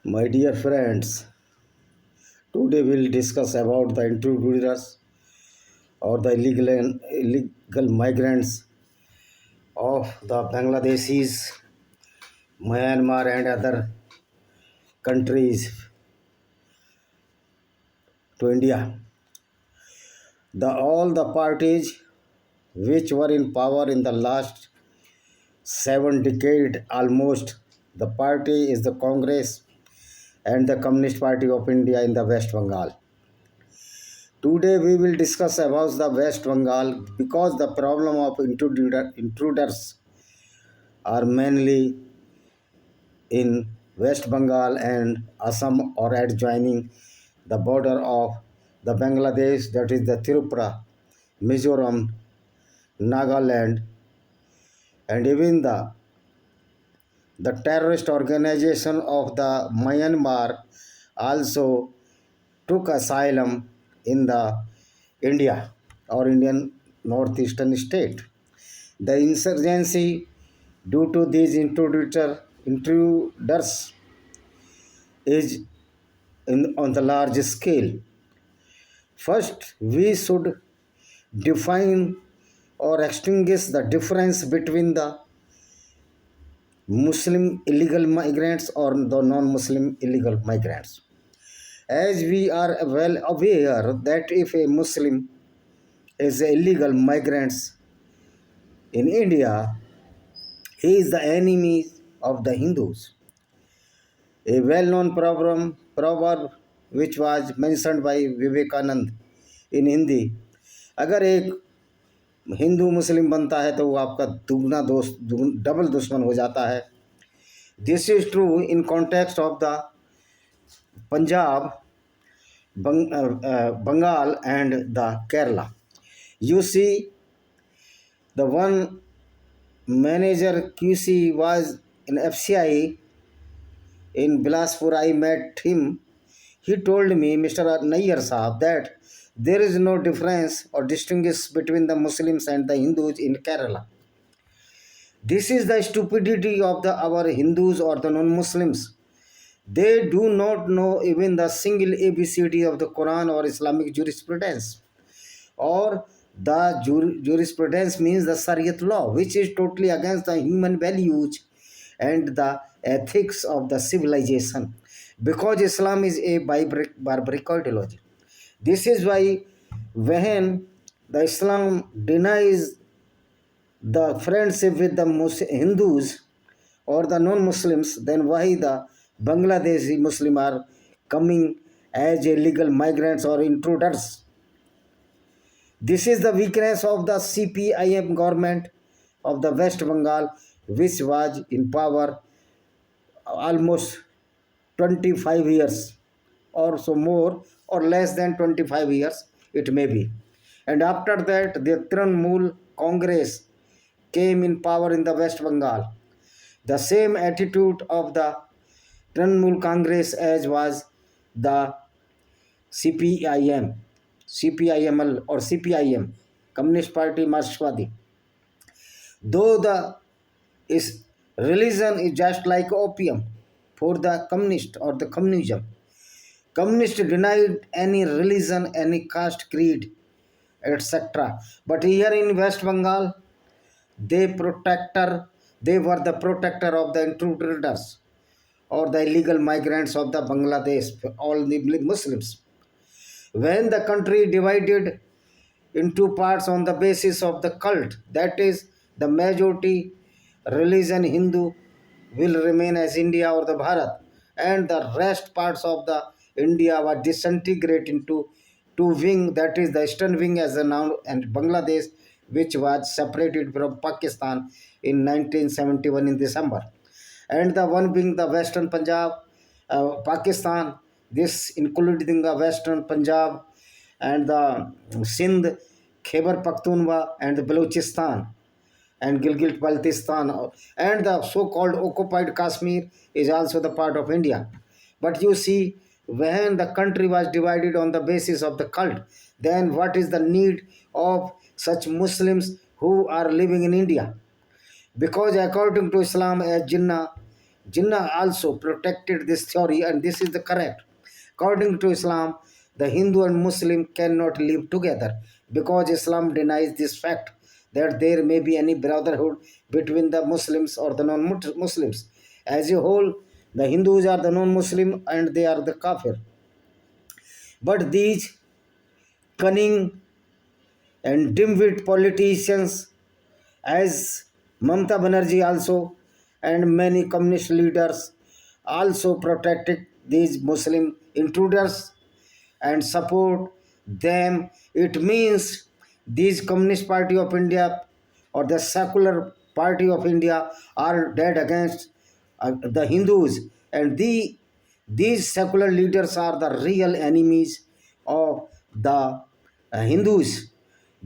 My dear friends, today we'll discuss about the intruders or the illegal migrants of the Bangladeshis, Myanmar and other countries to India. All the parties which were in power in the last 7 decades almost, the party is the Congress and the Communist Party of India in the West Bengal. Today we will discuss about the West Bengal because the problem of intruders are mainly in West Bengal and Assam or adjoining the border of the Bangladesh, that is the Tripura, Mizoram, Nagaland, and even the terrorist organization of the Myanmar also took asylum in the India or Indian northeastern state. The insurgency due to these intruders is on the large scale. First, we should define or extinguish the difference between the Muslim illegal migrants or the non-Muslim illegal migrants. As we are well aware that if a Muslim is illegal migrants in India, he is the enemy of the Hindus. A well-known proverb which was mentioned by Vivekanand in Hindi, अगर एक हिंदू मुस्लिम बनता है तो वो आपका दुगना दोस्त double दुश्मन हो जाता है. This is true in context of the Punjab, Bengal and the Kerala. You see, the one manager QC was in FCI in Bilaspur. I met him. He told me, Mr. Nayyar Sahab, that there is no difference or distinguish between the Muslims and the Hindus in Kerala. This is the stupidity of our Hindus or the non-Muslims. They do not know even the single ABCD of the Quran or Islamic jurisprudence. Or the jurisprudence means the Shariat law, which is totally against the human values and the ethics of the civilization. Because Islam is a barbaric ideology. This is why when the Islam denies the friendship with the Hindus or the non-Muslims, then why the Bangladeshi Muslim are coming as illegal migrants or intruders? This is the weakness of the CPIM government of the West Bengal, which was in power almost 25 years or so, more or less than 25 years it may be. And after that, the Trinamool Congress came in power in the West Bengal. The same attitude of the Trinamool Congress as was the CPIM, CPIML or CPIM, Communist Party Marxwadi. Though the religion is just like opium for the communist or the communism. Communists denied any religion, any caste, creed, etc. But here in West Bengal, they were the protector of the intruders or the illegal migrants of the Bangladesh, all the Muslims. When the country divided into parts on the basis of the cult, that is, the majority religion Hindu will remain as India or the Bharat, and the rest parts of the India were disintegrated into two wing, that is the eastern wing as a now and Bangladesh, which was separated from Pakistan in 1971 in December, and the one being the western Punjab, Pakistan. This including the western Punjab and the Sindh, Khyber Pakhtunkhwa and the Balochistan and Gilgit-Baltistan, and the so-called occupied Kashmir is also the part of India. But you see, when the country was divided on the basis of the cult, then what is the need of such Muslims who are living in India? Because according to Islam, as Jinnah, Jinnah also protected this theory, and this is the correct. According to Islam, the Hindu and Muslim cannot live together because Islam denies this fact that there may be any brotherhood between the Muslims or the non-Muslims. As a whole, the Hindus are the non-Muslim and they are the kafir. But these cunning and dim-wit politicians, as Mamta Banerjee also and many communist leaders also protected these Muslim intruders and support them. It means these Communist Party of India or the secular party of India are dead against the Hindus, and these secular leaders are the real enemies of the Hindus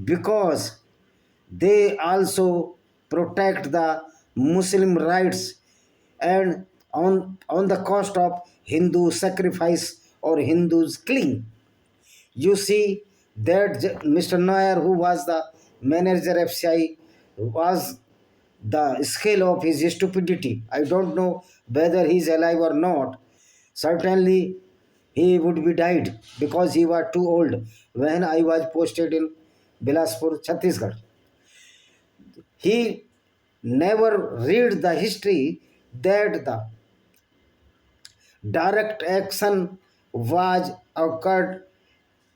because they also protect the Muslim rights and on the cost of Hindu sacrifice or Hindus killing. You see that Mr. Nair, who was the manager FCI, was the scale of his stupidity. I don't know whether he is alive or not. Certainly, he would be died because he was too old when I was posted in Bilaspur, Chhattisgarh. He never read the history that the direct action was occurred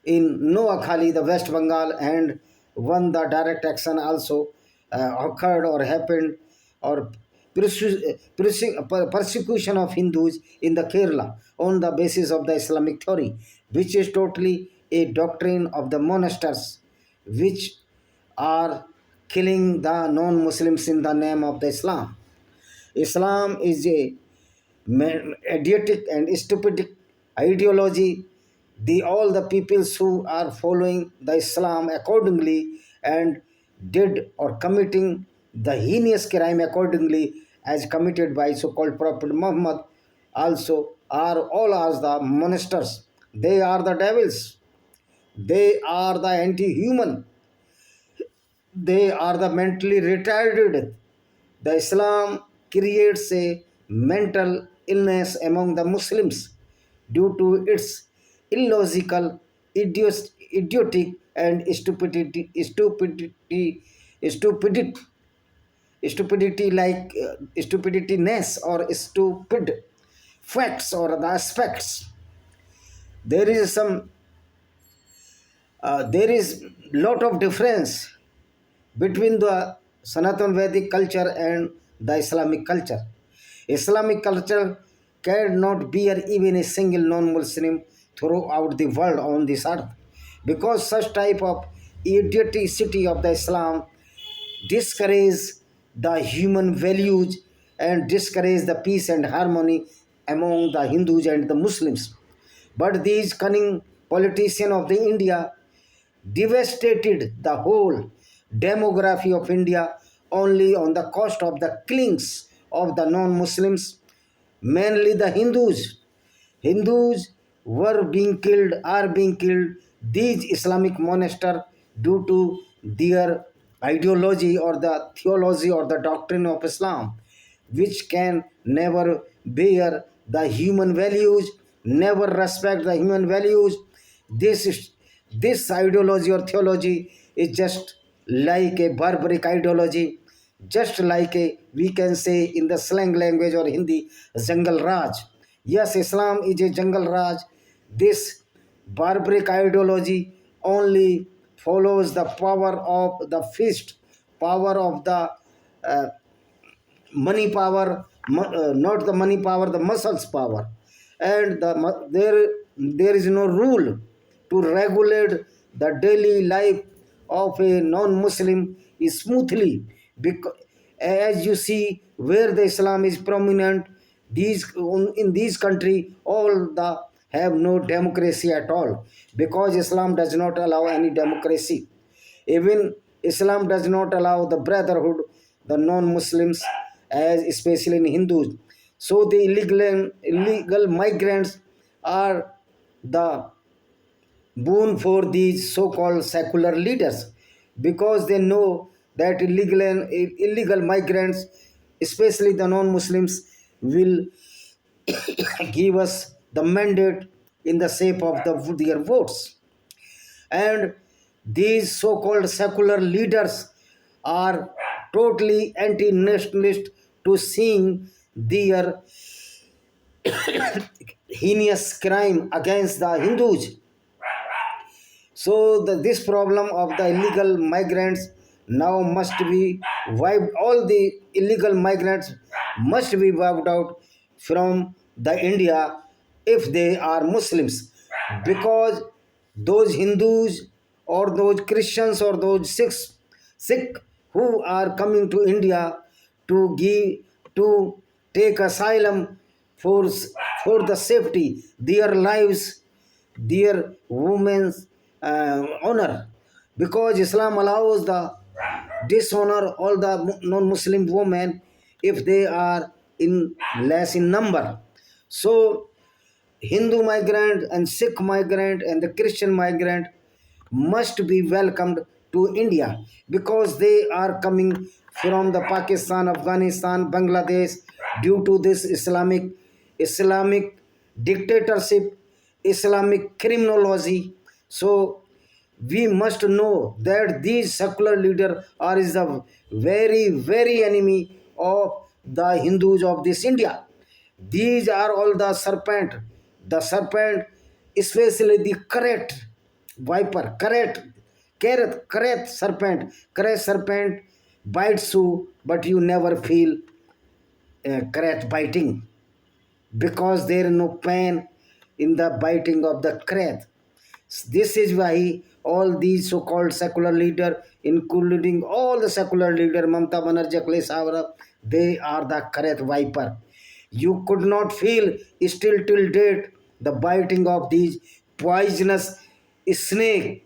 in Noakhali, the West Bengal, and one the direct action also occurred or happened or persecution of Hindus in the Kerala on the basis of the Islamic theory, which is totally a doctrine of the monasters, which are killing the non-Muslims in the name of the Islam. Islam is a idiotic and stupid ideology. All the peoples who are following the Islam accordingly and did or committing the heinous crime accordingly as committed by so-called Prophet Muhammad also are all as the monsters. They are the devils. They are the anti-human. They are the mentally retarded. The Islam creates a mental illness among the Muslims due to its illogical, idiotic, and stupidity like stupidityness or stupid facts or the aspects. There is there is lot of difference between the Sanatan Vedic culture and the Islamic culture. Islamic culture cannot bear even a single non-Muslim throughout the world on this earth because such type of idioticity of the Islam discourage the human values and discourage the peace and harmony among the Hindus and the Muslims. But these cunning politicians of the India devastated the whole demography of India only on the cost of the killings of the non-Muslims, mainly the Hindus. Hindus were being killed, are being killed, these Islamic monasteries due to their ideology or the theology or the doctrine of Islam, which can never bear the human values, never respect the human values. This ideology or theology is just like a barbaric ideology, just like a, we can say in the slang language or Hindi, Jungle Raj. Yes, Islam is a Jungle Raj. This barbaric ideology only follows the power of the fist, power of the uh, money power, not the money power, the muscles power. And there is no rule to regulate the daily life of a non-Muslim smoothly. Because, as you see, where the Islam is prominent, in these country, all the have no democracy at all because Islam does not allow any democracy. Even Islam does not allow the brotherhood, the non-Muslims, as especially in Hindus. So the illegal migrants are the boon for these so-called secular leaders because they know that illegal migrants, especially the non-Muslims, will give us the mandate in the shape of their votes. And these so-called secular leaders are totally anti-nationalist to seeing their heinous crime against the Hindus. So this problem of the illegal migrants now must be wiped. All the illegal migrants must be wiped out from the India if they are Muslims, because those Hindus or those Christians or those Sikh who are coming to India to give to take asylum for for the safety their lives, their women's honor, because Islam allows the dishonor all the non-Muslim women if they are in less in number. So Hindu migrant and Sikh migrant and the Christian migrant must be welcomed to India, because they are coming from the Pakistan, Afghanistan, Bangladesh due to this Islamic dictatorship, Islamic criminology. So we must know that these secular leaders are is the very enemy of the Hindus of this India. These are all the serpent, especially the carrot viper, carrot serpent bites you, but you never feel carrot biting, because there is no pain in the biting of the carrot. This is why all these so-called secular leaders, including all the secular leader, Mamta Banerjee, Akhilesh Yadav, they are the carrot viper. You could not feel still till date the biting of these poisonous snake,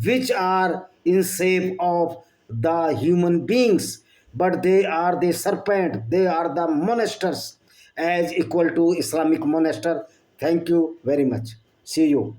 which are in shape of the human beings, but they are the serpent, they are the monsters as equal to Islamic monster. Thank you very much. See you.